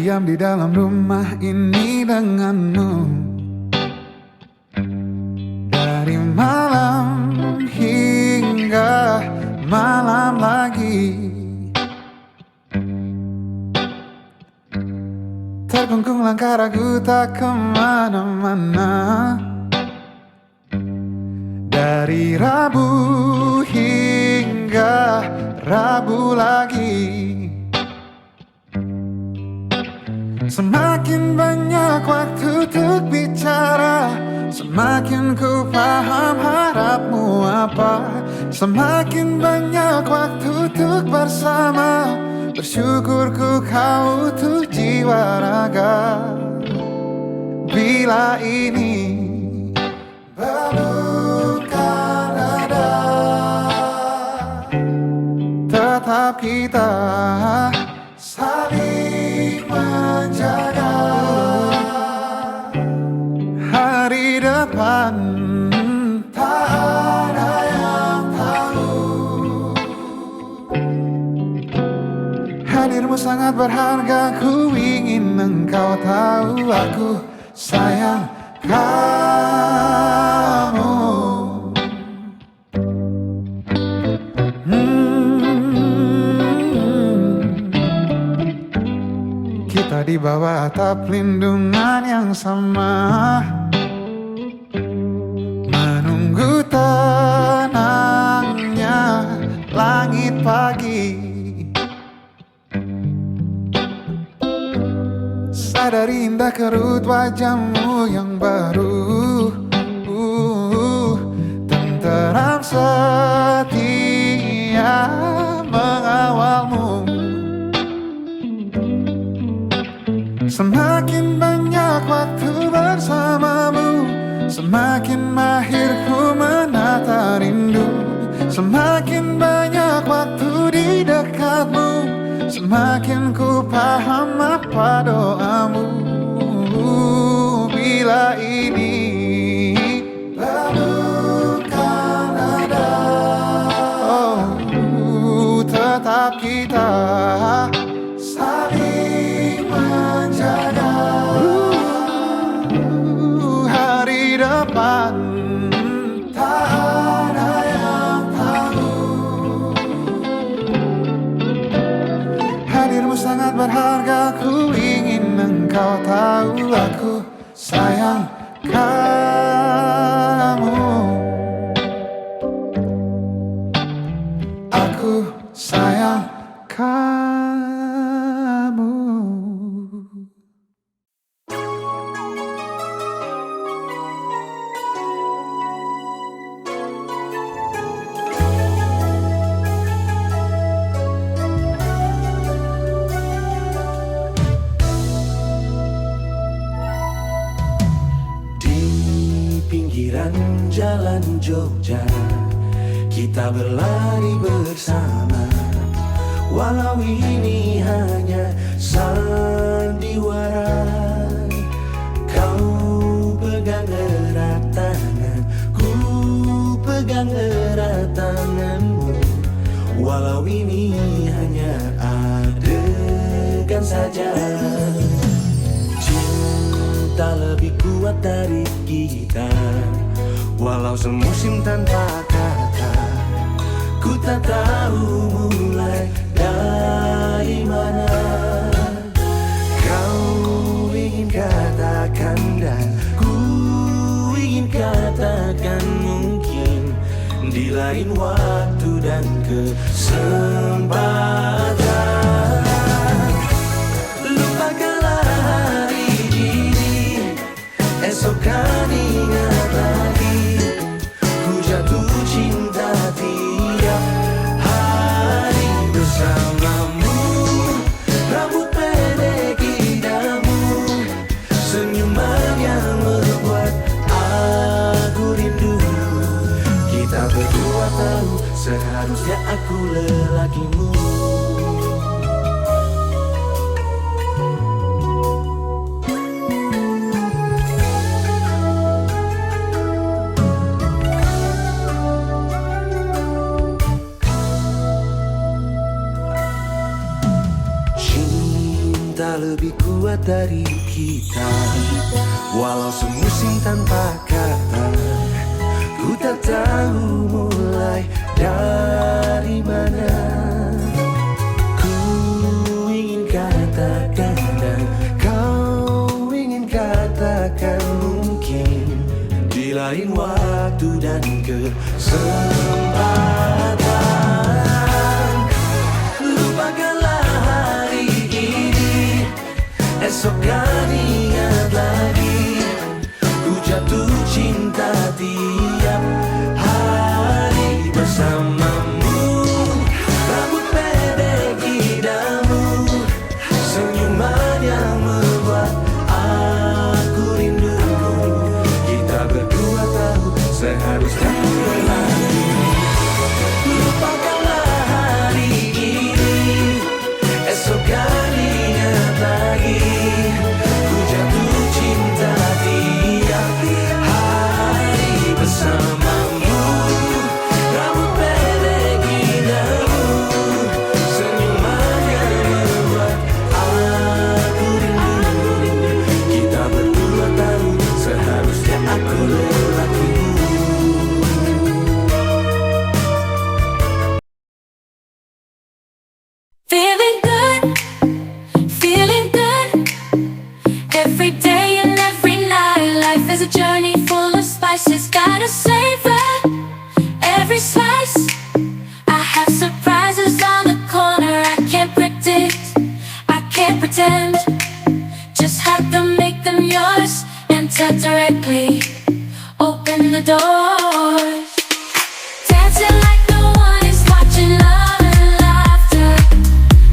diam di dalam rumah ini denganmu. Dari malam hingga malam lagi, terkungkung langkah ragu tak kemana-mana. Dari Rabu hingga Rabu lagi, semakin banyak waktu untuk bicara, semakin ku paham harapmu apa. Semakin banyak waktu untuk bersama, bersyukurku kau untuk jiwa raga. Bila ini bukan ada, tetap kita saling menjaga. Hari depan tak ada yang tahu. Hadirmu sangat berharga, ku ingin engkau tahu. Aku sayang kamu. Kita di bawah atap lindungan yang sama, menunggu tenangnya langit pagi. Sadari indah kerut wajahmu yang baru, tenteram setia mengawalmu. Semakin banyak waktu bersamamu, semakin mahir ku menata rindu. Semakin banyak waktu di dekatmu, semakin ku paham apa doamu. Bila ini bukan ada, oh, tetap kita saling menjaga. Hari depan tak ada yang tahu. Hadirmu sangat berharga, ku ingin engkau tahu. Aku sayang kamu. Aku sayang kamu. Jalan Jogja, kita berlari bersama. Walau ini hanya sandiwara, kau pegang erat tangan, ku pegang erat tanganmu. Walau ini hanya adegan saja, cinta lebih kuat dari kita. Walau semusim tanpa kata, ku tak tahu mulai dari mana. Kau ingin katakan dan ku ingin katakan, mungkin di lain waktu dan kesempatan. Lupakanlah hari ini, esok kan ingat lagi. Jatuh cinta tiap hari bersamamu. Rambut pendek indahmu, senyuman yang membuat aku rindu. Kita berdua tahu seharusnya aku lelakimu. lebih kuat dari kita. Walau semusim tanpa kata, ku tak tahu mulai dari mana. Ku ingin katakan dan kau ingin katakan, mungkin di lain waktu dan kesempatan. Lupakanlah hari ini, esok kan ingat lagi. Ku jatuh cinta tiap hari bersamamu. Rambut pendek indamu, senyuman yang membuat aku rindu. Kita berdua tahu seharusnya berlari. Lupakanlah hari ini, esok kan ingat lagi. Ku jatuh cinta tiap hari bersamamu. Rambut pendek indamu, senyuman yang membuat aku rindu. Kita berdua tahu seharusnya aku lelaki. Feeling good, feeling good. Every day and every night, life is a journey full of spices. Gotta savor every slice. I have surprises on the corner I can't predict, I can't pretend. Just have to make them yours. Enter directly, open the doors. Dancing like no one is watching, love and laughter.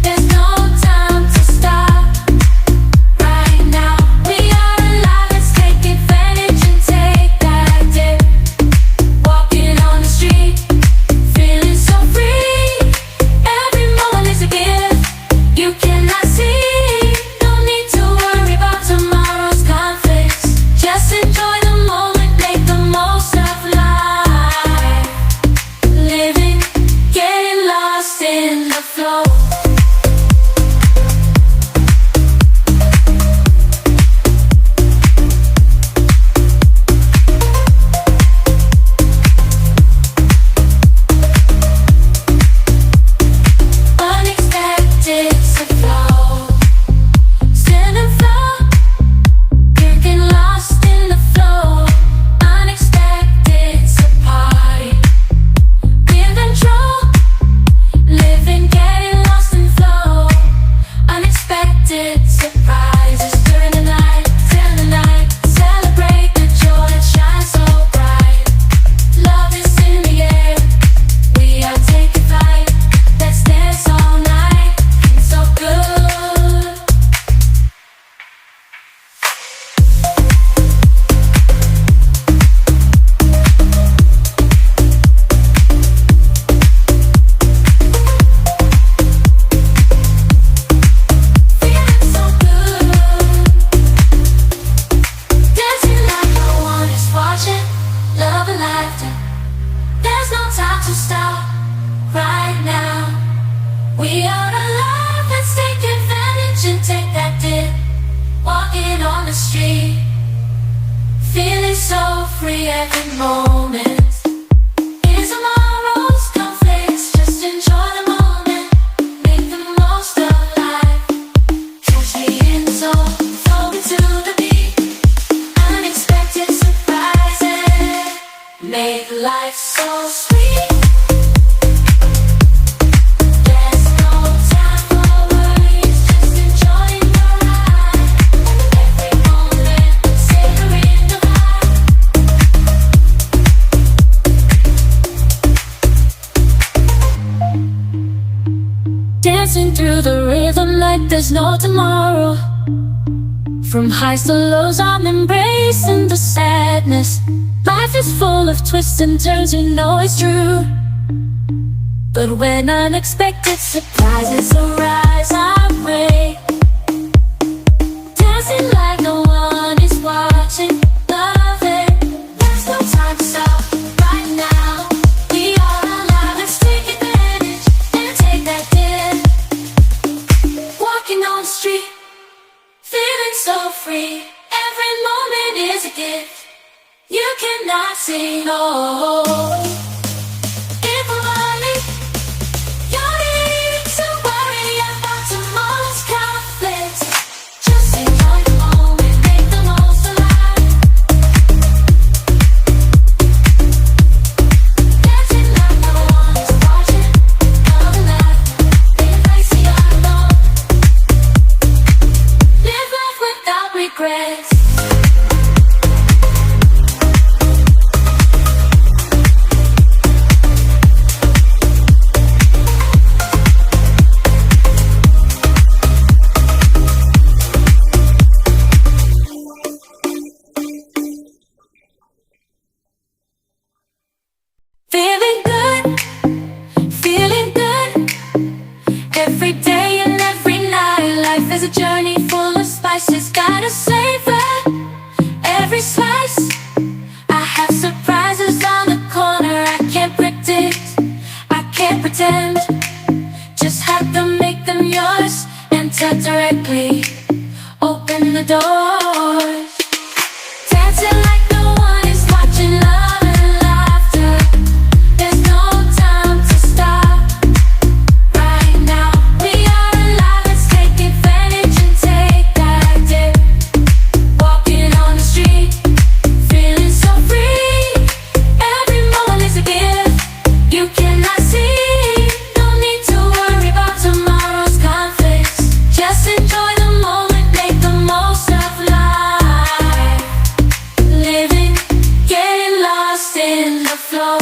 There's no time to stop. Right now, we are alive, let's take advantage and take that dip. Walking on the street, feeling so free. Every moment is a gift you cannot see. No need to worry about tomorrow's conflicts. Just enjoy the moment, make the most of life. Living, getting lost in the flow. Unexpected to flow, stand and flow. Getting lost in the flow. Unexpected to party, feel control. Living, getting lost in flow. Unexpected surprises during the night, till the night. Celebrate the joy that shines so bright. Love is in the air, we are taking flight. Let's dance all night, it's so good. Feeling so good, dancing like no one is watching. Love and laughter, there's no time to stop. Right now, we are alive, let's take advantage and take that dip. Walking on the street, feeling so free every moment. Here's tomorrow's conflicts, just enjoy the moment. Make the most of life. Catch me in the zone, flowing to the beat. Unexpected surprises make life so sweet. There's no time for worries, just enjoying the ride. Every moment, savoring the vibe. Dancing through the rhythm like there's no tomorrow. From highs to lows, I'm embracing the sadness. Life is full of twists and turns, you know it's true. But when unexpected surprises arise, I pray. Dancing like no one is watching. Love it, there's no time to stop. Right now, we are alive, let's take advantage and take that dip. Walking on the street, say no. If I'm running, you're needing to worry about tomorrow's conflicts. Just enjoy the moment, make the most alive. Dancing like no one is watching, love and laugh, live like you're alone. Live life without regrets. Feeling good, feeling good. Every day and every night, life is a journey full of spices. Gotta savor every slice. I have surprises on the corner I can't predict, I can't pretend. Just have to make them yours. Enter directly, open the doors. Dancing like no one is watching, love and laughter. There's no time to stop. Right now, we are alive, let's take advantage and take that dip. Walking on the street, feeling so free. Every moment is a gift you cannot see. No need to worry about tomorrow's conflicts. Just enjoy the moment, make the most of life. Living, getting lost in the flow.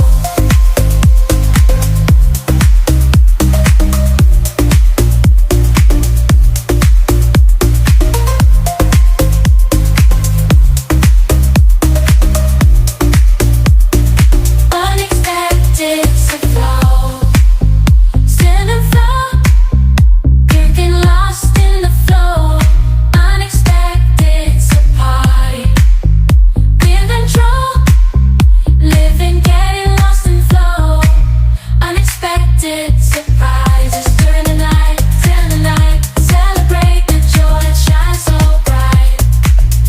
Unexpected to flow, stand and flow. Getting lost in the flow. Unexpected to party, be in control. Living, getting lost in flow. Unexpected surprises during the night, till the night. Celebrate the joy that shines so bright.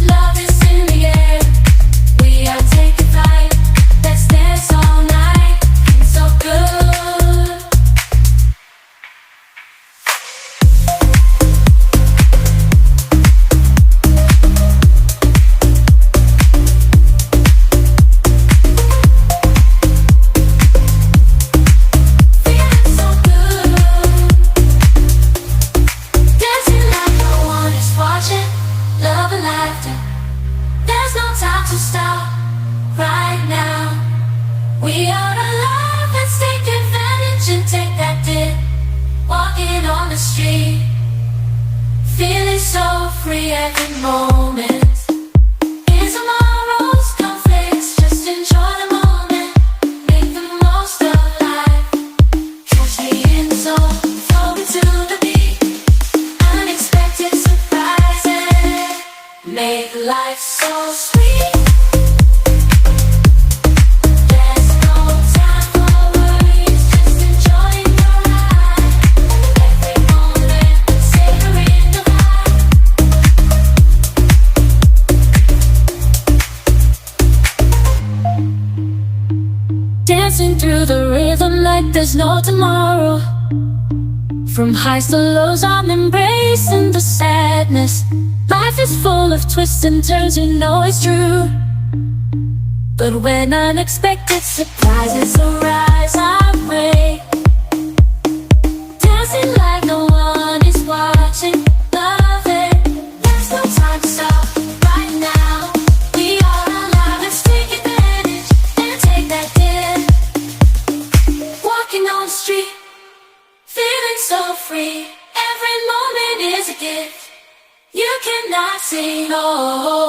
Love is in the air, we are taking flight. Let's dance all night, it's so good. Feeling so good. Dancing like no one is watching, love and laughter. There's no time to stop. Right now, we are alive, let's take advantage and take that dip. Walking on the street, feeling so free every moment. In tomorrow's conflicts, just enjoy the moment, make the most of life. Catch me in the zone, flowing to the beat. Unexpected surprises make life so sweet. There's no time for worries, just enjoying your ride. Every moment, savoring the vibe. Dancing through the rhythm like there's no tomorrow. From highs to lows, I'm embracing the sadness. Life is full of twists and turns, you know it's true. But when unexpected surprises arise our way, dancing like no one is watching, love it. There's no time to stop. Right now, we are alive, let's take advantage and take that dip. Walking on the street, feeling so free. Every moment is a gift you cannot say no.